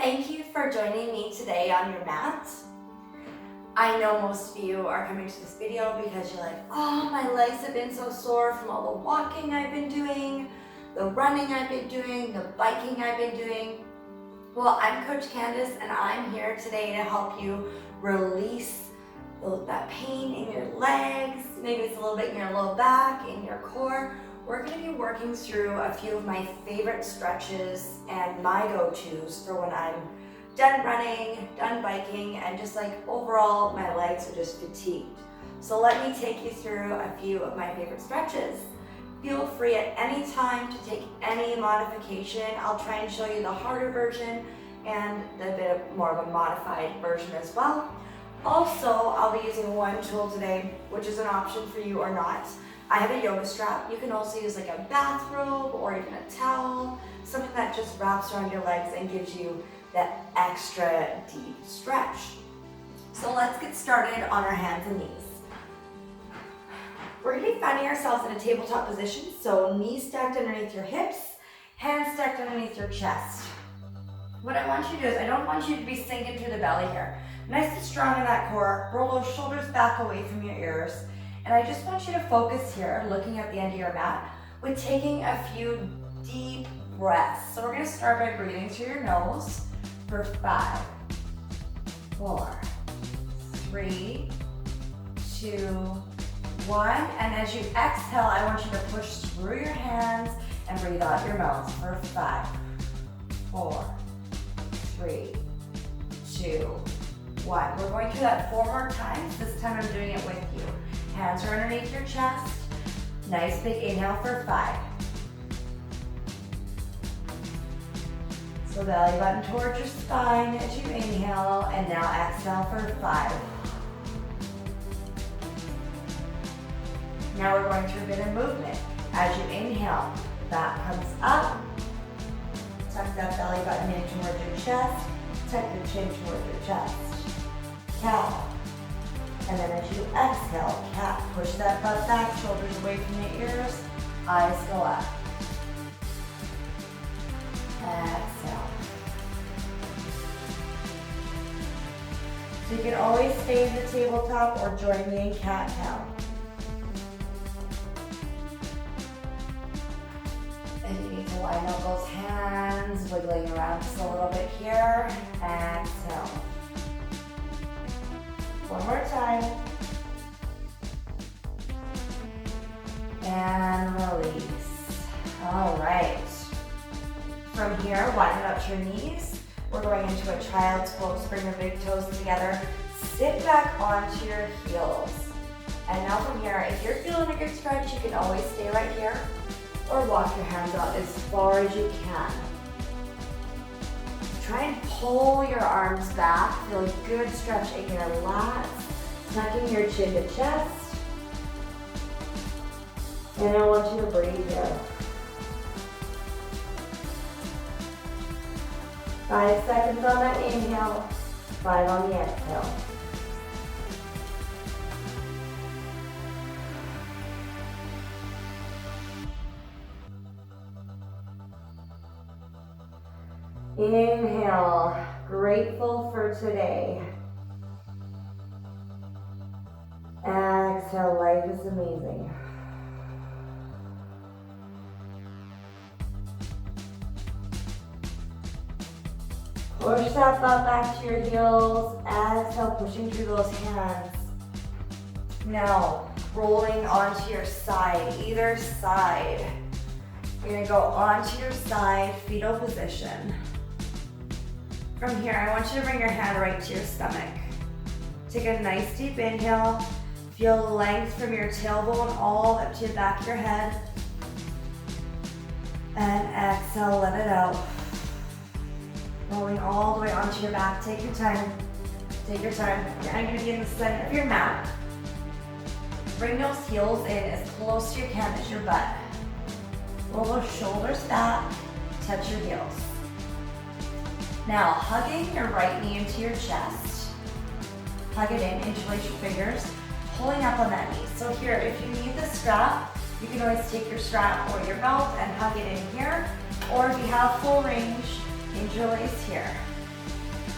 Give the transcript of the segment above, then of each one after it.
Thank you for joining me today on your mat. I know most of you are coming to this video because you're like, oh, my legs have been so sore from all the walking I've been doing, the running I've been doing, the biking I've been doing. Well, I'm Coach Candace and I'm here today to help you release that pain in your legs. Maybe it's a little bit in your low back, in your core. We're going to be working through a few of my favorite stretches and my go-tos for when I'm done running, done biking, and just like overall my legs are just fatigued. So let me take you through a few of my favorite stretches. Feel free at any time to take any modification. I'll try and show you the harder version and a bit of more of a modified version as well. Also, I'll be using one tool today, which is an option for you or not. I have a yoga strap. You can also use like a bathrobe or even a towel, something that just wraps around your legs and gives you that extra deep stretch. So let's get started on our hands and knees. We're going to be finding ourselves in a tabletop position, so knees stacked underneath your hips, hands stacked underneath your chest. What I want you to do is, I don't want you to be sinking through the belly here. Nice and strong in that core, roll those shoulders back away from your ears. And I just want you to focus here, looking at the end of your mat, with taking a few deep breaths. So we're going to start by breathing through your nose for 5, 4, 3, 2, 1. And as you exhale, I want you to push through your hands and breathe out your mouth for 5, 4, 3, 2, 1. We're going through that 4 more times. This time I'm doing it with you. Hands are underneath your chest. Nice big inhale for 5. So belly button towards your spine as you inhale, and now exhale for 5. Now we're going through a bit of movement. As you inhale, back comes up. Tuck that belly button in towards your chest. Tuck your chin towards your chest. Cow. And then as you exhale, cat, push that butt back, shoulders away from the ears, eyes go up. Exhale. So you can always stay in the tabletop or join me in cat-cow. And you need to line up those hands, wiggling around just a little bit here. Exhale. One more time. And release. All right. From here, widen up to your knees. We're going into a child's pose. Bring your big toes together. Sit back onto your heels. And now from here, if you're feeling a good stretch, you can always stay right here or walk your hands out as far as you can. Try and pull your arms back. Feel a good stretch in your lats. Tucking your chin to chest. And I want you to breathe here. 5 seconds on that inhale, 5 on the exhale. Inhale, grateful for today. Exhale, life is amazing. Push that butt back to your heels. Exhale, pushing through those hands. Now, rolling onto your side, either side. You're gonna go onto your side, fetal position. From here, I want you to bring your hand right to your stomach. Take a nice deep inhale. Feel length from your tailbone all up to the back of your head. And exhale, let it out. Rolling all the way onto your back. Take your time. Take your time. You're going to be in the center of your mat. Bring those heels in as close to you can as your butt. Roll those shoulders back. Touch your heels. Now, hugging your right knee into your chest. Hug it in, interlace your fingers, pulling up on that knee. So here, if you need the strap, you can always take your strap or your belt and hug it in here. Or if you have full range, interlace here.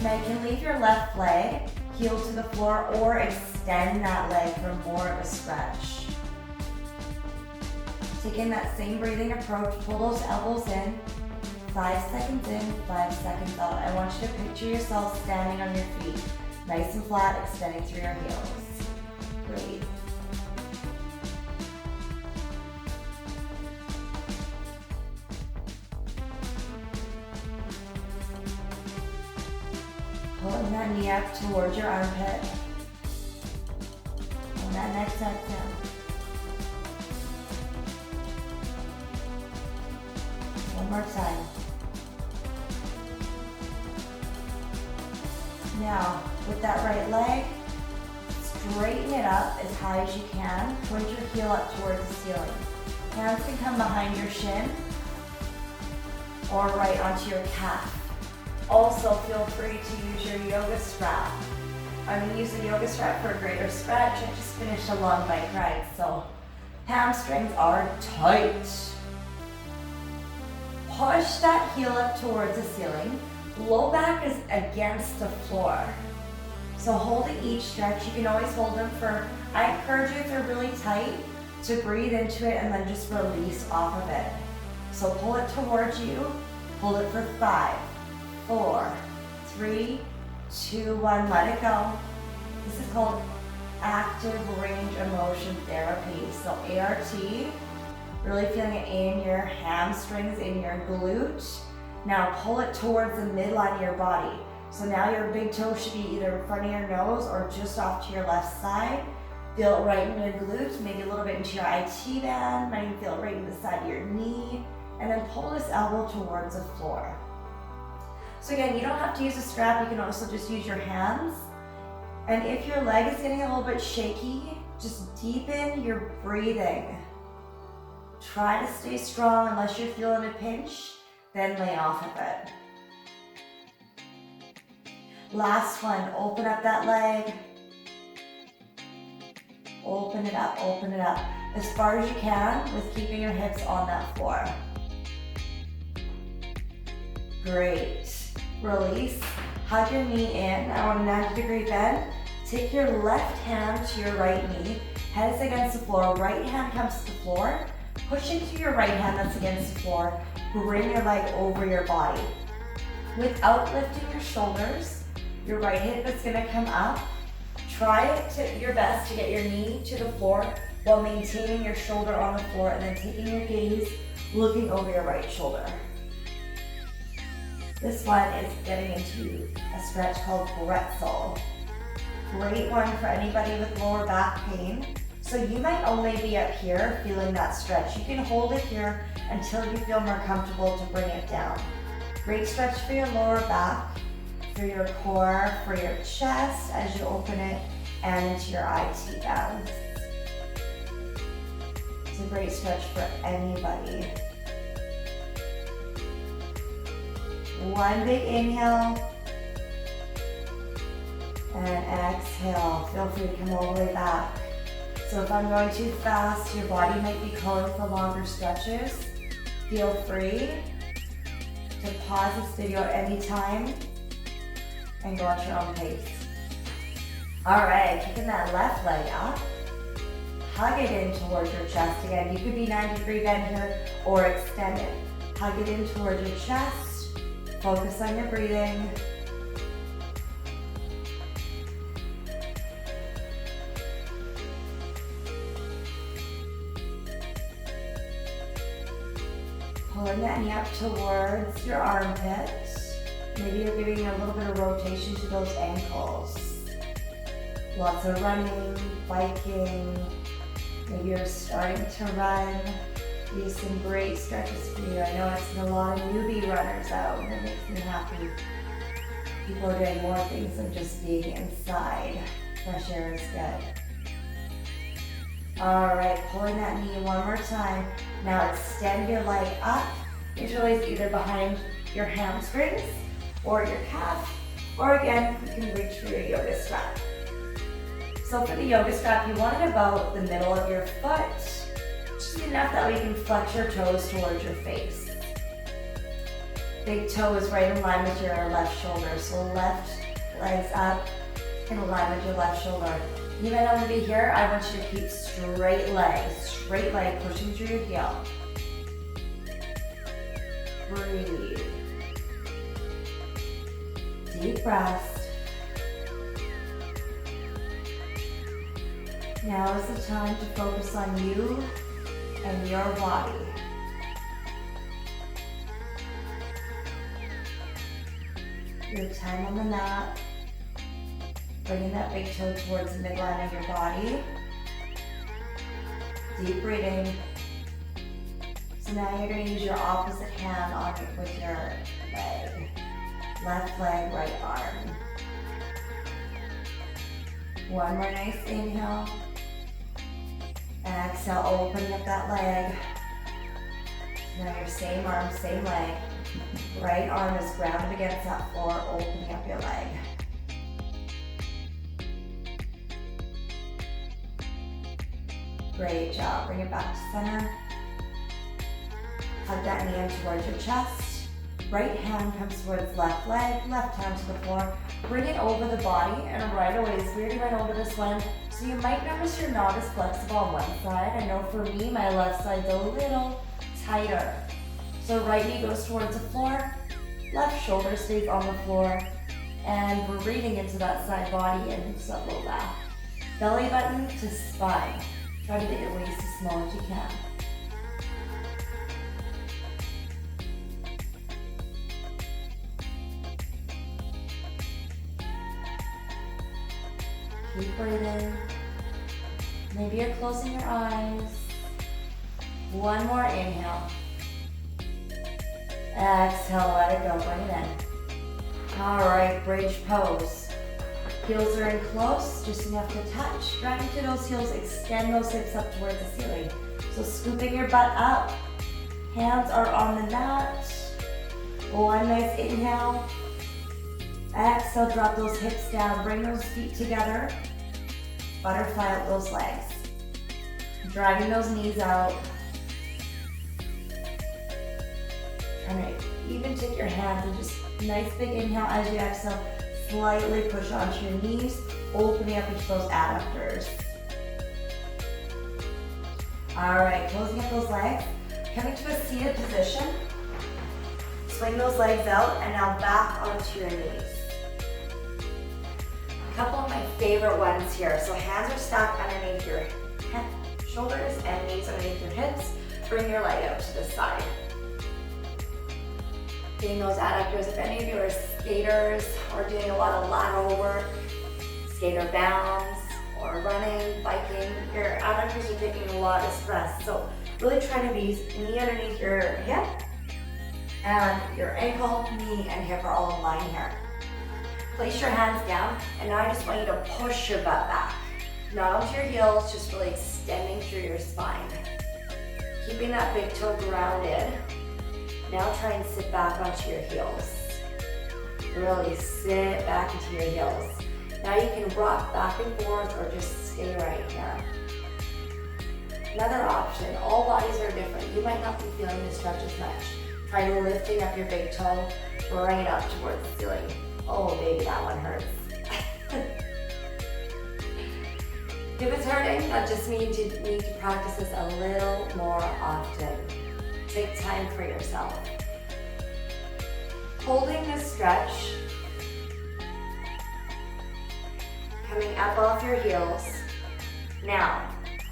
Now you can leave your left leg heel to the floor or extend that leg for more of a stretch. Taking that same breathing approach, pull those elbows in, 5 seconds in, 5 seconds out. I want you to picture yourself standing on your feet, nice and flat, extending through your heels. Breathe. Pulling that knee up towards your armpit. On that next exhale. One more time. Now, with that right leg, straighten it up as high as you can. Point your heel up towards the ceiling. Hands can come behind your shin or right onto your calf. Also, feel free to use your yoga strap. I'm going to use the yoga strap for a greater stretch. I just finished a long bike ride, so hamstrings are tight. Push that heel up towards the ceiling. Low back is against the floor. So holding each stretch, you can always hold them for, I encourage you if they're really tight, to breathe into it and then just release off of it. So pull it towards you, hold it for 5, 4, 3, 2, 1, let it go. This is called active range of motion therapy. So ART, really feeling it in your hamstrings, in your glute. Now pull it towards the midline of your body. So now your big toe should be either in front of your nose or just off to your left side. Feel it right in your glute, maybe a little bit into your IT band, might even feel it right in the side of your knee. And then pull this elbow towards the floor. So again, you don't have to use a strap, you can also just use your hands. And if your leg is getting a little bit shaky, just deepen your breathing. Try to stay strong unless you're feeling a pinch, then lay off of it. Last one, open up that leg. Open it up, as far as you can with keeping your hips on that floor. Great. Release, hug your knee in. I want a 90-degree bend. Take your left hand to your right knee. Head is against the floor. Right hand comes to the floor. Push into your right hand that's against the floor. Bring your leg over your body. Without lifting your shoulders, your right hip is going to come up. Try your best to get your knee to the floor while maintaining your shoulder on the floor and then taking your gaze, looking over your right shoulder. This one is getting into a stretch called pretzel. Great one for anybody with lower back pain. So you might only be up here feeling that stretch. You can hold it here until you feel more comfortable to bring it down. Great stretch for your lower back, for your core, for your chest as you open it, and into your IT band. It's a great stretch for anybody. One big inhale, and exhale. Feel free to come all the way back. So if I'm going too fast, your body might be calling for longer stretches. Feel free to pause this video at any time and go at your own pace. All right, kicking that left leg up. Hug it in towards your chest. Again, you could be 90-degree bend here or extend it. Hug it in towards your chest. Focus on your breathing. Pulling that knee up towards your armpits. Maybe you're giving a little bit of rotation to those ankles. Lots of running, biking. Maybe you're starting to run. These some great stretches for you. I know I've seen a lot of newbie runners out, and it makes me happy. People are doing more things than just being inside. Fresh air is good. All right, pulling that knee one more time. Now extend your leg up. Interlace either behind your hamstrings or your calf, or again, you can reach for your yoga strap. So for the yoga strap, you want it about the middle of your foot, just enough that we can flex your toes towards your face. Big toe is right in line with your left shoulder. So left leg's up in line with your left shoulder. You might not want to be here. I want you to keep straight leg pushing through your heel. Breathe. Deep breath. Now is the time to focus on you and your body. Your time on the mat. Bringing that big toe towards the midline of your body. Deep breathing. So now you're going to use your opposite hand on it with your leg. Left leg, right arm. One more nice inhale. Exhale, opening up that leg. Now your same arm, same leg. Right arm is grounded against that floor, opening up your leg. Great job. Bring it back to center. Hug that knee in towards your chest. Right hand comes towards left leg, left hand to the floor. Bring it over the body, and right away, we already went over this one. So you might notice you're not as flexible on one side. I know for me, my left side's a little tighter. So right knee goes towards the floor, left shoulder stays on the floor, and we're breathing into that side body and moves up low back. Belly button to spine. Try to get your waist as small as you can. Keep breathing. Maybe you're closing your eyes. One more inhale. Exhale, let it go, bring it in. All right, bridge pose. Heels are in close, just enough to touch. Drag into those heels, extend those hips up towards the ceiling. So scooping your butt up. Hands are on the mat. One nice inhale. Exhale, drop those hips down. Bring those feet together. Butterfly out those legs. Dragging those knees out. Trying to even take your hands and just nice big inhale as you exhale. Slightly push onto your knees, opening up into those adductors. All right, closing up those legs. Coming to a seated position. Swing those legs out and now back onto your knees. A couple of my favorite ones here. So hands are stacked underneath your shoulders and knees underneath your hips. Bring your leg out to the side. Getting those adductors. If any of you are skaters or doing a lot of lateral work, skater bounds, or running, biking, your adductors are taking a lot of stress. So really try to be knee underneath your hip, and your ankle, knee, and hip are all in line here. Place your hands down, and now I just want you to push your butt back. Not onto your heels, just really extending through your spine. Keeping that big toe grounded. Now try and sit back onto your heels. Really sit back into your heels. Now you can rock back and forth or just stay right here. Another option, all bodies are different. You might not be feeling the stretch as much. Try lifting up your big toe, bring it up towards the ceiling. Oh baby, that one hurts. If it's hurting, that just means you need to practice this a little more often. Take time for yourself. Holding this stretch, coming up off your heels. Now,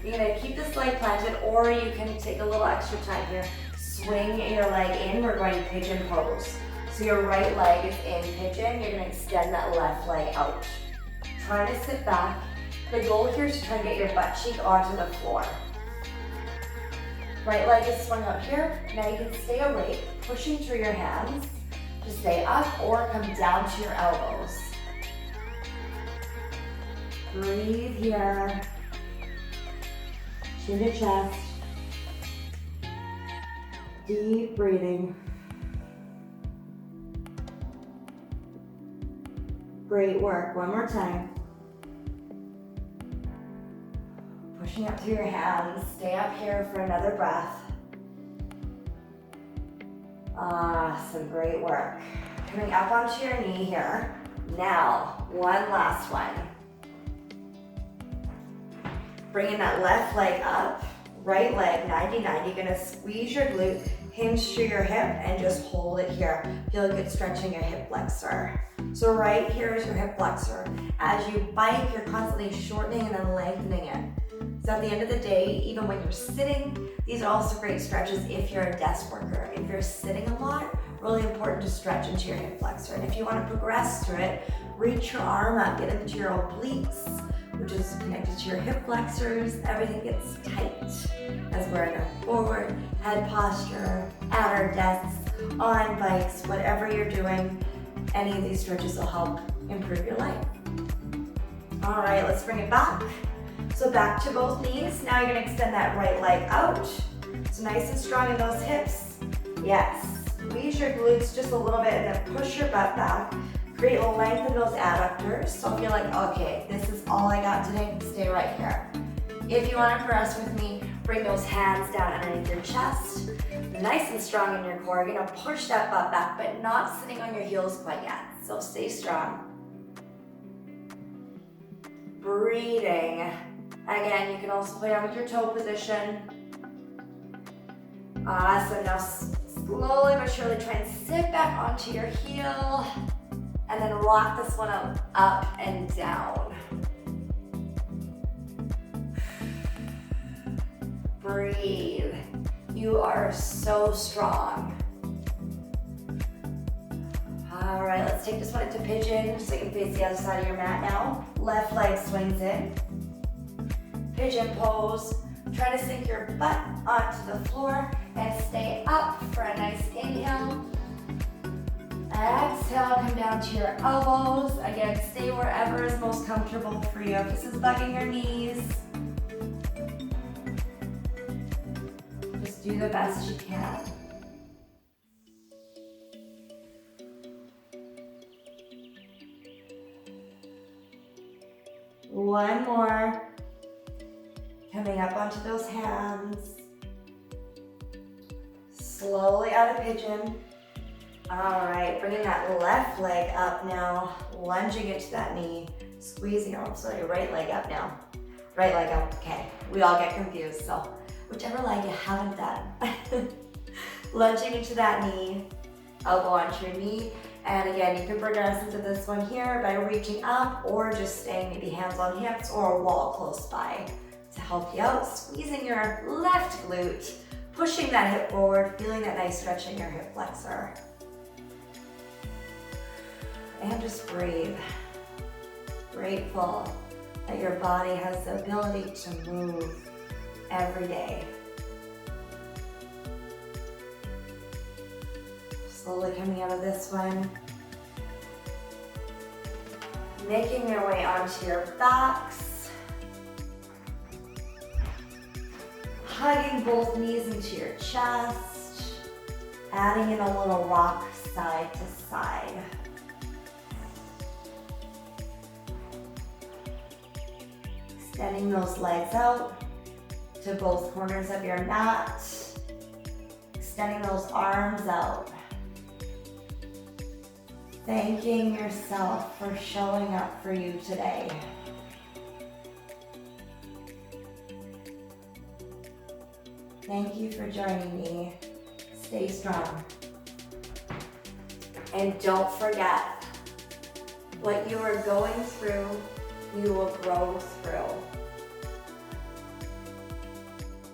you're gonna keep this leg planted, or you can take a little extra time here. Swing your leg in, we're going pigeon pose. So your right leg is in pigeon, you're gonna extend that left leg out. Try to sit back. The goal here is to try and get your butt cheek onto the floor. Right leg is swung out here. Now you can stay awake, pushing through your hands to stay up or come down to your elbows. Breathe here. Chin to chest. Deep breathing. Great work. One more time. Pushing up through your hands. Stay up here for another breath. Awesome, great work. Coming up onto your knee here. Now, one last one. Bringing that left leg up, right leg 90-90. Gonna squeeze your glute, hinge through your hip, and just hold it here. Feel good stretching your hip flexor. So right here is your hip flexor. As you bike, you're constantly shortening and then lengthening it. So at the end of the day, even when you're sitting, these are also great stretches if you're a desk worker. If you're sitting a lot, really important to stretch into your hip flexor. And if you want to progress through it, reach your arm up, get into your obliques, which is connected to your hip flexors. Everything gets tight as we're in our forward head posture, at our desks, on bikes, whatever you're doing. Any of these stretches will help improve your life. All right, let's bring it back. So back to both knees. Now you're gonna extend that right leg out. So nice and strong in those hips. Yes, squeeze your glutes just a little bit and then push your butt back. Create length in those adductors. So if you're like, okay, this is all I got today, stay right here. If you wanna press with me, bring those hands down underneath your chest. Nice and strong in your core. You're gonna push that butt back, but not sitting on your heels quite yet. So stay strong. Breathing. Again, you can also play around with your toe position. Awesome. Now slowly but surely try and sit back onto your heel and then rock this one up and down. Breathe. You are so strong. All right, let's take this one into pigeon so you can face the other side of your mat now. Left leg swings in. Pigeon pose. Try to sink your butt onto the floor and stay up for a nice inhale. Exhale, come down to your elbows. Again, stay wherever is most comfortable for you. If this is bugging your knees, just do the best you can. One more. Coming up onto those hands. Slowly out of pigeon. All right, bringing that left leg up now, lunging into that knee, squeezing, sorry, right leg up now. Right leg up, okay. We all get confused, so whichever leg you haven't done. Lunging into that knee, elbow onto your knee. And again, you can progress into this one here by reaching up or just staying maybe hands on hips or a wall close by to help you out. Squeezing your left glute, pushing that hip forward, feeling that nice stretch in your hip flexor. And just breathe. Grateful that your body has the ability to move every day. Slowly coming out of this one. Making your way onto your backs. Hugging both knees into your chest. Adding in a little rock side to side. Extending those legs out to both corners of your mat. Extending those arms out. Thanking yourself for showing up for you today. Thank you for joining me. Stay strong. And don't forget, what you are going through, you will grow through.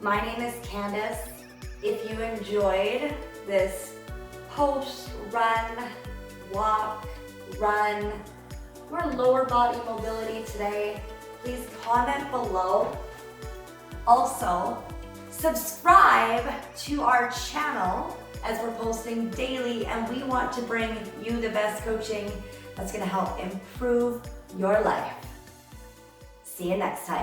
My name is Candace. If you enjoyed this post-run, walk, run, or lower body mobility today, please comment below. Also, subscribe to our channel as we're posting daily, and we want to bring you the best coaching that's going to help improve your life. See you next time.